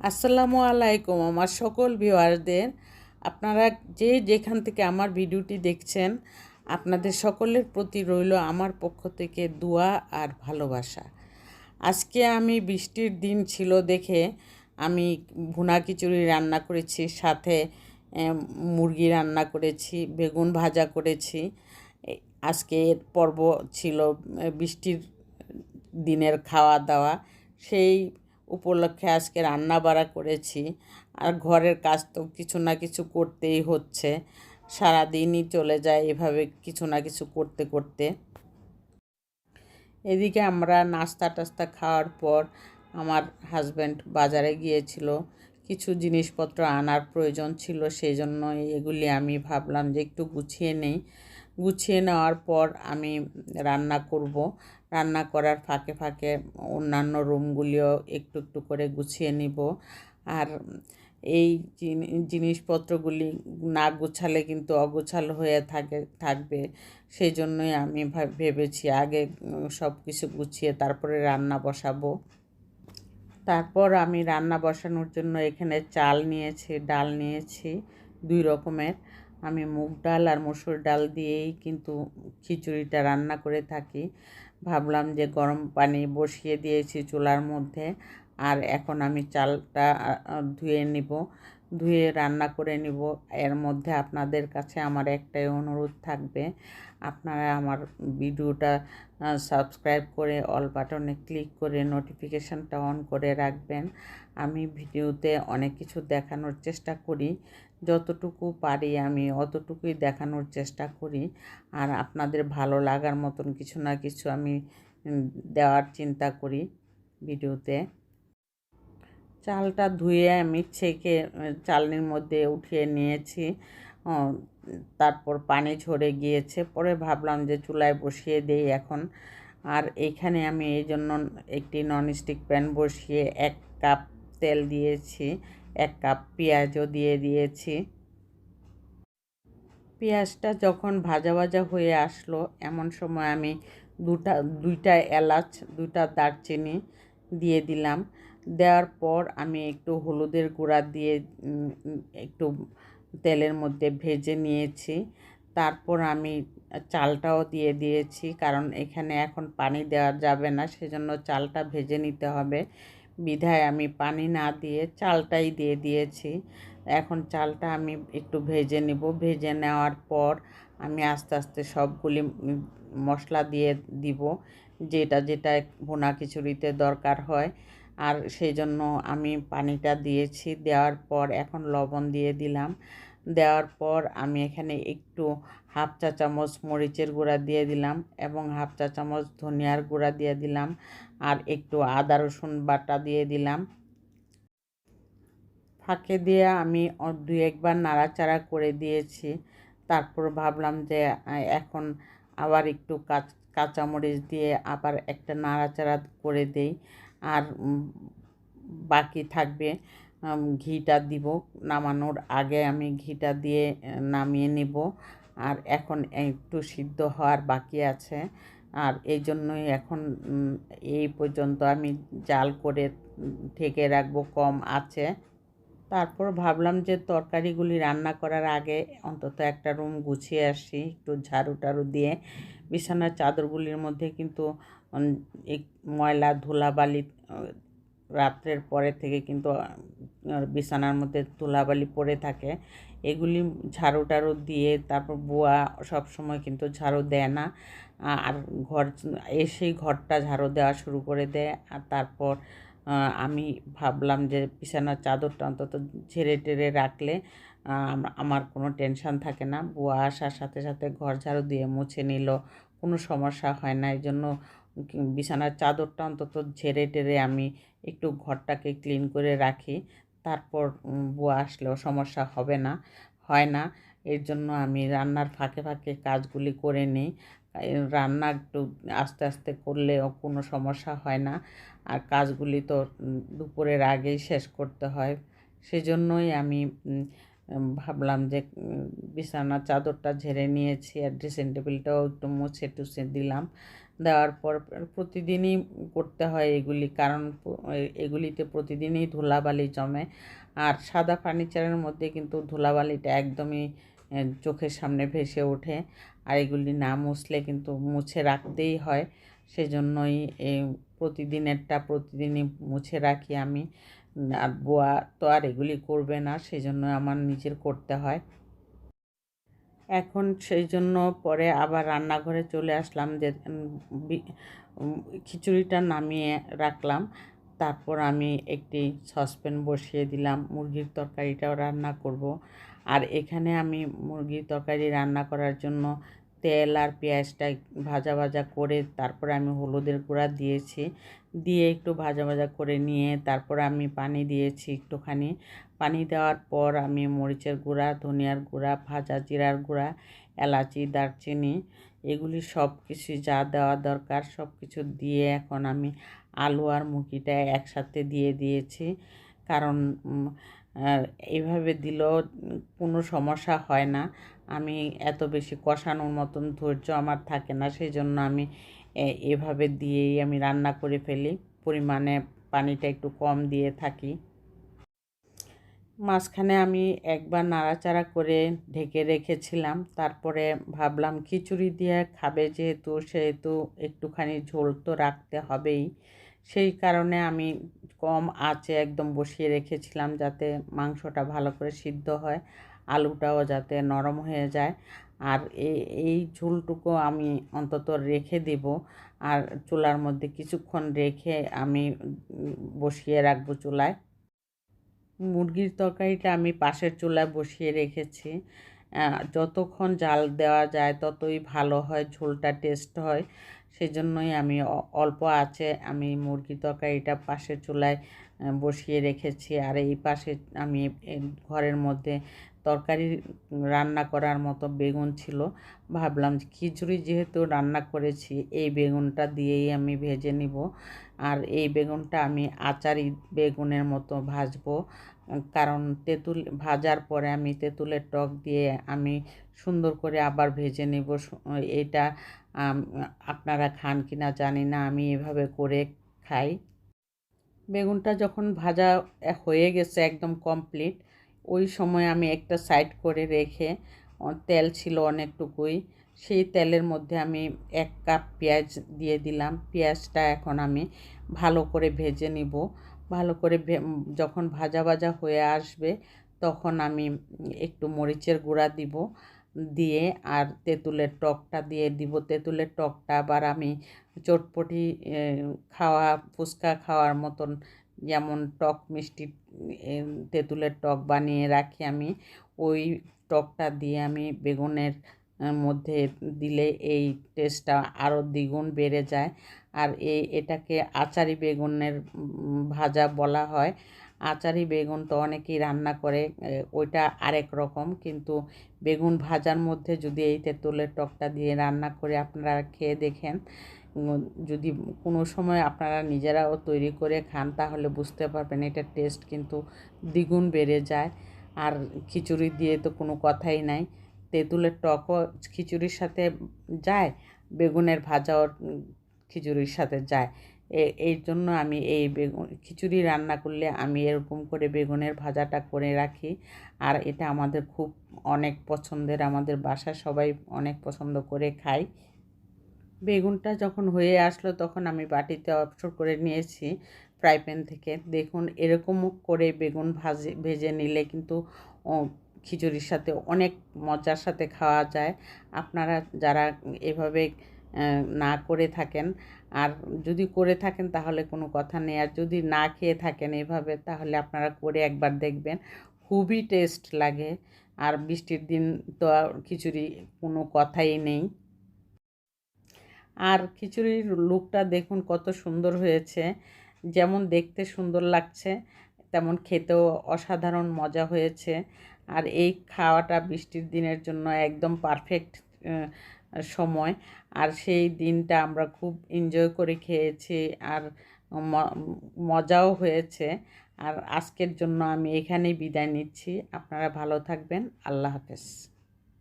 আসসালামু আলাইকুম আমার সকল ভিউয়ারদের। আপনারা যে যেখান থেকে আমার ভিডিওটি দেখছেন, আপনাদের সকলের প্রতি রইল আমার পক্ষ থেকে দোয়া আর ভালোবাসা। আজকে আমি বৃষ্টির দিন ছিল দেখে আমি ভুনা খিচুড়ি রান্না করেছি, সাথে মুরগি রান্না করেছি, বেগুন ভাজা করেছি। আজকের পর্ব ছিল বৃষ্টির দিনের খাওয়া দাওয়া, সেই উপলক্ষে আজকে রান্না বাড়া করেছি। আর ঘরের কাজ তো কিছু না কিছু করতেই হচ্ছে, সারাদিনই চলে যায় এভাবে কিছু না কিছু করতে করতে। এদিকে আমরা নাস্তা টাস্তা খাওয়ার পর আমার হাজব্যান্ড বাজারে গিয়েছিল, কিছু জিনিসপত্র আনার প্রয়োজন ছিল, সেই জন্য এগুলি আমি ভাবলাম যে একটু গুছিয়ে নেই। গুছিয়ে নেওয়ার পর আমি রান্না করব। রান্না করার ফাঁকে ফাঁকে অন্যান্য রুমগুলিও একটু একটু করে গুছিয়ে নিব। আর এই জিনিসপত্রগুলি না গুছালে কিন্তু অগোছালো হয়ে থাকবে। সেই জন্যই আমি ভেবেছি আগে সব কিছু গুছিয়ে তারপরে রান্না বসাবো। তারপর আমি রান্না বসানোর জন্য এখানে চাল নিয়েছি, ডাল নিয়েছি 2 রকমের। আমি মুগ ডাল আর মসুর ডাল দিয়েই কিন্তু খিচুড়িটা রান্না করে থাকি। ভাবলাম যে গরম পানি বসিয়ে দিয়েছি চুলার মধ্যে, আর এখন আমি চালটা ধুয়ে নিব, ধুয়ে রান্না করে নিব। এর মধ্যে আপনাদের কাছে আমার একটাই অনুরোধ থাকবে, আপনারা আমার ভিডিওটা সাবস্ক্রাইব করে অল বাটনে ক্লিক করে নোটিফিকেশানটা অন করে রাখবেন। আমি ভিডিওতে অনেক কিছু দেখানোর চেষ্টা করি, যতটুকু পারি আমি অতটুকুই দেখানোর চেষ্টা করি। আর আপনাদের ভালো লাগার মতন কিছু না কিছু আমি দেওয়ার চিন্তা করি ভিডিওতে। চালটা ধুয়ে আমি ছেঁকে চালনির মধ্যে উঠিয়ে নিয়েছি। তারপর পানি ঝরে গিয়েছে, পরে ভাবলাম যে চুলায় বসিয়ে দেই এখন। আর এইখানে আমি এই জন্য একটি ননস্টিক প্যান বসিয়ে 1 কাপ তেল দিয়েছি, 1 কাপ পেঁয়াজও দিয়ে দিয়েছি। পেঁয়াজটা যখন ভাজা ভাজা হয়ে আসলো, এমন সময় আমি দুইটা এলাচ, 2টা দারচিনি দিয়ে দিলাম। দেওয়ার পর আমি একটু হলুদের গুঁড়া দিয়ে একটু তেলের মধ্যে ভেজে নিয়েছি। তারপর আমি চালটাও দিয়ে দিয়েছি, কারণ এখানে এখন পানি দেওয়া যাবে না, সেজন্য চালটা ভেজে নিতে হবে। বিধায় আমি পানি না দিয়ে চালটাই দিয়ে দিয়েছি। এখন চালটা আমি একটু ভেজে নেব। ভেজে নেওয়ার পর আমি আস্তে আস্তে সবগুলি মশলা দিয়ে দিব, যেটা যেটা ভুনা খিচুড়িতে দরকার হয়। আর সেই জন্য আমি পানিটা দিয়েছি। দেওয়ার পর এখন লবণ দিয়ে দিলাম। দেওয়ার পর আমি এখানে একটু 1/2 চা চামচ মরিচের গুঁড়া দিয়ে দিলাম এবং 1/2 চা চামচ ধনিয়ার গুঁড়া দিয়ে দিলাম, আর একটু আদা রসুন বাটা দিয়ে দিলাম। ফাঁকে দিয়ে আমি 2-1 বার নাড়াচাড়া করে দিয়েছি। তারপর ভাবলাম যে এখন আবার একটু কাঁচামরিচ দিয়ে আবার একটা নাড়াচাড়া করে দেই। আর বাকি থাকবে ঘিটা দিব, নামানোর আগে আমি ঘিটা দিয়ে নামিয়ে নিব। আর এখন একটু সিদ্ধ হওয়ার বাকি আছে, আর এই জন্যই এখন এই পর্যন্ত আমি জাল করে ঢেকে রাখবো কম আছে। তারপর ভাবলাম যে তরকারিগুলি রান্না করার আগে অন্তত একটা রুম গুছিয়ে আসি, একটু ঝাড়ু টাড়ু দিয়ে। বিছানার চাদরগুলির মধ্যে কিন্তু ময়লা ধুলাবালি রাত্রের পরে থেকে কিন্তু বিছানার মধ্যে ধুলাবালি পড়ে থাকে। এগুলি ঝাড়ু টাড়ু দিয়ে, তারপর বুয়া সব সময় কিন্তু ঝাড়ু দেয় না, আর ঘর এসেই ঘরটা ঝাড়ু দেওয়া শুরু করে দেয়। আর তারপর আমি ভাবলাম যে বিছানার চাদরটা অন্তত ঝেড়ে টেড়ে রাখলে আমার কোনো টেনশান থাকে না। বুয়া আসার সাথে সাথে ঘর ঝাড়ু দিয়ে মুছে নিল, কোনো সমস্যা হয় না। এই জন্য বিছানার চাদরটা অন্তত ঝেড়ে টেড়ে আমি একটু ঘরটাকে ক্লিন করে রাখি, তারপর বুয়া আসলেও সমস্যা হয় না। এর জন্য আমি রান্নার ফাঁকে ফাঁকে কাজগুলি করে নিই। রান্না একটু আস্তে আস্তে করলেও কোনো সমস্যা হয় না, আর কাজগুলি তো দুপুরের আগেই শেষ করতে হয়। সেজন্যই আমি ভাবলাম যে বিছানার চাদরটা ঝেড়ে নিয়েছি, আর ড্রেসিং টেবিলটাও একটু মুছে টুছে দিলাম। দেওয়ার পর প্রতিদিনই করতে হয় এগুলি, কারণ এগুলিতে প্রতিদিনই ধুলাবালি জমে। আর সাদা ফার্নিচারের মধ্যে কিন্তু ধুলাবালিটা একদমই চোখের সামনে ভেসে ওঠে, আর এগুলি না মুছলে কিন্তু মুছে রাখতেই হয়। সেজন্যই প্রতিদিনেরটা প্রতিদিনই মুছে রাখি আমি। আর বুয়া তো আর এগুলি করবে না, সেজন্য আমার নিজের করতে হয়। এখন সেই জন্য পরে আবার রান্নাঘরে চলে আসলাম, যে খিচুড়িটা নামিয়ে রাখলাম। তারপর আমি একটি সসপ্যান বসিয়ে দিলাম, মুরগির তরকারিটাও রান্না করব। আর এখানে আমি মুরগির তরকারি রান্না করার জন্য তেল আর পেঁয়াজটা ভাজা ভাজা করে তারপরে আমি হলুদের গুঁড়া দিয়েছি, দিয়ে একটু ভাজা ভাজা করে নিয়ে তারপর আমি পানি দিয়েছি একটুখানি। পানি দেওয়ার পর আমি মরিচের গুঁড়া, ধনিয়ার গুঁড়া, ভাজা জিরার গুঁড়া, এলাচি, দারচিনি, এগুলি সব কিছু যা দেওয়া দরকার সব কিছু দিয়ে এখন আমি আলু আর মুরগিটা একসাথে দিয়ে দিয়েছি। কারণ এইভাবে দিলেও কোনো সমস্যা হয় না। আমি এত বেশি কষানোর মতন ধৈর্য আমার থাকে না, সেই জন্য আমি এভাবে দিয়েই আমি রান্না করে ফেলি, পরিমাণে পানিটা একটু কম দিয়ে থাকি। মাঝখানে আমি একবার নাড়াচাড়া করে ঢেকে রেখেছিলাম, তারপরে ভাবলাম খিচুড়ি দিয়ে খাবে সেহেতু একটুখানি ঝোল তো রাখতে হবেই। সেই কারণে আমি কম আঁচে একদম বসিয়ে রেখেছিলাম, যাতে মাংসটা ভালো করে সিদ্ধ হয়, আলুটাও যাতে নরম হয়ে যায়। আর এই ঝোলটুকু আমি অন্তত রেখে দেব, আর চুলার মধ্যে কিছুক্ষণ রেখে আমি বসিয়ে রাখবো চুলায়। মুরগির তরকারিটা আমি পাশের চুলায় বসিয়ে রেখেছি। যতক্ষণ জাল দেওয়া যায় ততই ভালো হয়, ঝোলটা টেস্ট হয়। সেজন্যই আমি অল্প আঁচে আমি মুরগির তরকারিটা পাশের চুলায় বসিয়ে রেখেছি। আর এই পাশে আমি ঘরের মধ্যে তরকারি রান্না করার মতো বেগুন ছিল, ভাবলাম খিচুড়ি যেহেতু রান্না করেছি এই বেগুনটা দিয়েই আমি ভেজে নিব। আর এই বেগুনটা আমি আচারি বেগুনের মতো ভাজবো, কারণ তেঁতুল ভাজার পরে আমি তেঁতুলের টক দিয়ে আমি সুন্দর করে আবার ভেজে নেব। এটা আপনারা খান কি না জানি না, আমি এভাবে করে খাই। বেগুনটা যখন ভাজা হয়ে গেছে একদম কমপ্লিট, ওই সময় আমি একটা সাইড করে রেখে, তেল ছিল অনেকটুকুই, সেই তেলের মধ্যে আমি 1 কাপ পেঁয়াজ দিয়ে দিলাম। পেঁয়াজটা এখন আমি ভালো করে ভেজে নিব। ভালো করে যখন ভাজা ভাজা হয়ে আসবে তখন আমি একটু মরিচের গুঁড়া দিব, দিয়ে আর তেঁতুলের টকটা দিয়ে দিব। তেঁতুলের টকটা আবার আমি চটপটি খাওয়া, ফুচকা খাওয়ার মতন যেমন টক মিষ্টি তেঁতুলের টক বানিয়ে রাখি আমি, ওই টকটা দিয়ে আমি বেগুনের মধ্যে দিলে এই টেস্টটা আরও দ্বিগুণ বেড়ে যায়। আর এটাকে আচারি বেগুনের ভাজা বলা হয়। আচারি বেগুন তো অনেকেই রান্না করে, ওইটা আরেক রকম, কিন্তু বেগুন ভাজার মধ্যে যদি এই তেঁতুলের টকটা দিয়ে রান্না করে আপনারা খেয়ে দেখেন, যদি কোনো সময় আপনারা নিজেরাও তৈরি করে খান তাহলে বুঝতে পারবেন এটার টেস্ট কিন্তু দ্বিগুণ বেড়ে যায়। আর খিচুড়ি দিয়ে তো কোনো কথাই নাই, তেঁতুলের টকও খিচুড়ির সাথে যায়, বেগুনের ভাজাও খিচুড়ির সাথে যায়। এই জন্য আমি এই খিচুড়ি রান্না করলে আমি এরকম করে বেগুনের ভাজাটা করে রাখি। আর এটা আমাদের খুব অনেক পছন্দের, আমাদের বাসায় সবাই অনেক পছন্দ করে খায়। বেগুনটা যখন হয়ে আসলো তখন আমি বাটিতে অবসর করে নিয়েছি ফ্রাই প্যান থেকে। দেখুন এরকম করে বেগুন ভেজে নিলে কিন্তু খিচুড়ির সাথে অনেক মজার সাথে খাওয়া যায়। আপনারা যারা এভাবে না করে থাকেন, আর যদি করে থাকেন তাহলে কোনো কথা নেই, আর যদি না খেয়ে থাকেন এভাবে তাহলে আপনারা করে একবার দেখবেন, খুবই টেস্ট লাগে। আর বৃষ্টির দিন তো খিচুড়ি কোনো কথাই নেই। আর খিচুড়ির লুকটা দেখুন কত সুন্দর হয়েছে, যেমন দেখতে সুন্দর লাগছে তেমন খেতেও অসাধারণ মজা হয়েছে। আর এই খাওয়াটা বৃষ্টির দিনের জন্য একদম পারফেক্ট সময়। আর সেই দিনটা আমরা খুব এনজয় করে খেয়েছি, আর মজাও হয়েছে। আর আজকের জন্য আমি এখানেই বিদায় নিচ্ছি। আপনারা ভালো থাকবেন। আল্লাহ হাফেজ।